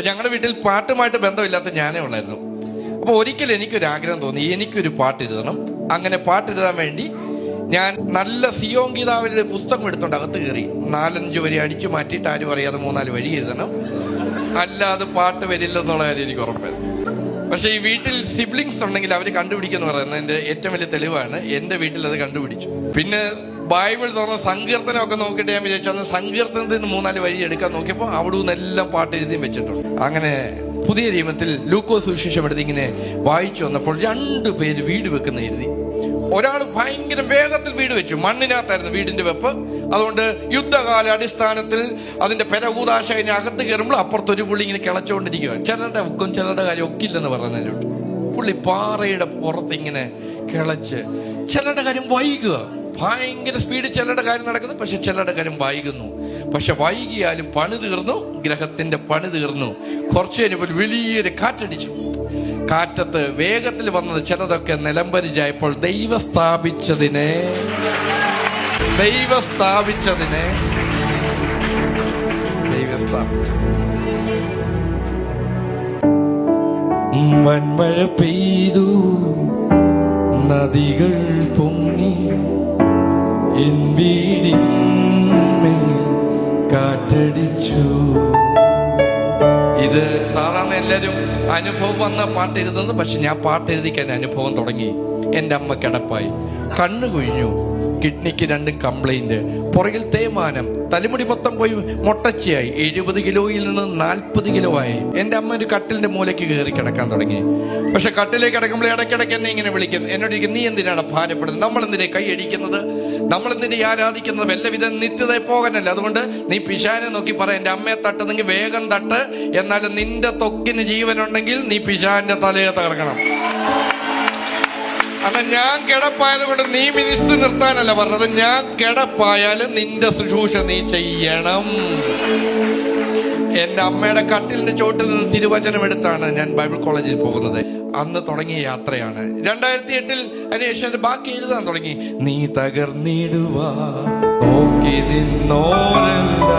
അപ്പൊ ഞങ്ങളുടെ വീട്ടിൽ പാട്ടുമായിട്ട് ബന്ധമില്ലാത്ത ഞാനേ ഉള്ളായിരുന്നു. അപ്പൊ ഒരിക്കലും എനിക്കൊരു ആഗ്രഹം തോന്നി, എനിക്കൊരു പാട്ട് എഴുതണം. അങ്ങനെ പാട്ട് എഴുതാൻ വേണ്ടി ഞാൻ നല്ല സിയോൻ ഗീതാവിന്റെ പുസ്തകം എടുത്തോണ്ട് അകത്ത് കയറി 4-5 വരി അടിച്ചു മാറ്റിയിട്ട് ആരും അറിയാതെ 3-4 വഴി എഴുതണം, അല്ലാതെ പാട്ട് വരില്ലെന്നുള്ള കാര്യം എനിക്ക് ഉറപ്പായിരുന്നു. പക്ഷെ ഈ വീട്ടിൽ സിബ്ലിങ്സ് ഉണ്ടെങ്കിൽ അവർ കണ്ടുപിടിക്കുമെന്ന് പറയുന്നത് എന്റെ ഏറ്റവും വലിയ തെളിവാണ്. എന്റെ വീട്ടിൽ അത് കണ്ടുപിടിച്ചു. പിന്നെ ബൈബിൾ തുറന്ന സങ്കീർത്തനമൊക്കെ നോക്കിയിട്ട് ഞാൻ വിചാരിച്ചു അന്ന് സങ്കീർത്തനത്തിൽ നിന്ന് 3-4 വഴി എടുക്കാൻ നോക്കിയപ്പോൾ അവിടെ നിന്ന് എല്ലാം പാട്ട് എഴുതിയും വെച്ചിട്ടുണ്ട്. അങ്ങനെ പുതിയ നിയമത്തിൽ ലൂക്കോസ് സുവിശേഷം എടുത്ത് ഇങ്ങനെ വായിച്ചു വന്നപ്പോൾ 2 പേര് വീട് വെക്കുന്ന എഴുതി. ഒരാൾ ഭയങ്കര വേഗത്തിൽ വീട് വെച്ചു, മണ്ണിനകത്തായിരുന്നു വീടിന്റെ വെപ്പ്. അതുകൊണ്ട് യുദ്ധകാല അടിസ്ഥാനത്തിൽ അതിന്റെ പെരകൂതാശ അകത്ത് കയറുമ്പോൾ അപ്പുറത്തൊരു പുള്ളി ഇങ്ങനെ കിളച്ചുകൊണ്ടിരിക്കുക. ചിലരുടെ ഒക്കും ചിലരുടെ കാര്യം ഒക്കില്ലെന്ന് പറയുന്നതിലുണ്ട്. പുള്ളി പാറയുടെ പുറത്ത് ഇങ്ങനെ കിളച്ച്, ചിലരുടെ കാര്യം വൈകുക, ഭയങ്കര സ്പീഡ് ചിലരുടെ കാര്യം നടക്കുന്നു, പക്ഷെ ചിലരുടെ കാര്യം വൈകുന്നു. പക്ഷെ വൈകിയാലും പണി തീർന്നു, ഗ്രഹത്തിന്റെ പണി തീർന്നു. കുറച്ചു കഴിഞ്ഞപ്പോൾ വലിയൊരു കാറ്റടിച്ചു. കാറ്റത്ത് വേഗത്തിൽ വന്നത് ചിലതൊക്കെ നിലംപരിചായപ്പോൾ ദൈവം സ്ഥാപിച്ചതിനെ വൻമഴ പെയ്തു, നദികൾ പൊങ്ങി, എൻ വീടിന്മേൽ കാറ്റടിച്ചു. ഇത് സാധാരണ എല്ലാവരും അനുഭവം വന്ന പാട്ട് എഴുതുന്നത്. പക്ഷെ ഞാൻ പാട്ട് എഴുതിക്കാൻ അനുഭവം തുടങ്ങി. എൻ്റെ അമ്മ കിടപ്പായി, കണ്ണു കൊഴിഞ്ഞു, കിഡ്നിക്ക് 2 കംപ്ലൈന്റ്, പുറകിൽ തേയ്മാനം, തലമുടി മൊത്തം പോയി മൊട്ടച്ചിയായി, 70 കിലോയിൽ നിന്ന് 40 കിലോ ആയി. എൻ്റെ അമ്മ ഒരു കട്ടിലിന്റെ മൂലയ്ക്ക് കയറി കിടക്കാൻ തുടങ്ങി. പക്ഷെ കട്ടിലേക്ക് കിടക്കുമ്പോൾ ഇടയ്ക്കിടയ്ക്ക് എന്നെ ഇങ്ങനെ വിളിക്കും. എന്നോട് ചോദിക്കും, നീ എന്തിനാണ് ഭാരപ്പെടുന്നത്? നമ്മളെന്തിനെ കൈയടിക്കുന്നത്? നമ്മളെന്തിനെ ആരാധിക്കുന്നത്? വല്ലവിധ നിത്യത പോകാനല്ല. അതുകൊണ്ട് നീ പിശാനെ നോക്കി പറ, എൻ്റെ അമ്മയെ തട്ടുന്നെങ്കിൽ വേഗം തട്ട്, എന്നാലും നിന്റെ ത്വക്കിന് ജീവനുണ്ടെങ്കിൽ നീ പിശാന്റെ തലയെ തകർക്കണം. അല്ല, ഞാൻ കിടപ്പായത് കൊണ്ട് നീ മിനിസ്റ്റർ നിർത്താനല്ല പറഞ്ഞത്. ഞാൻ കിടപ്പായാലും നിന്റെ ശുശ്രൂഷ നീ ചെയ്യണം. എന്റെ അമ്മയുടെ കട്ടിലിന്റെ ചോട്ടിൽ നിന്ന് തിരുവചനം എടുത്താണ് ഞാൻ ബൈബിൾ കോളേജിൽ പോകുന്നത്. അന്ന് തുടങ്ങിയ യാത്രയാണ്. 2008 അതിനുശേഷം ബാക്കി എഴുതാൻ തുടങ്ങി. നീ തകർന്നിടുവാ നോക്കി നിന്നോരല്ല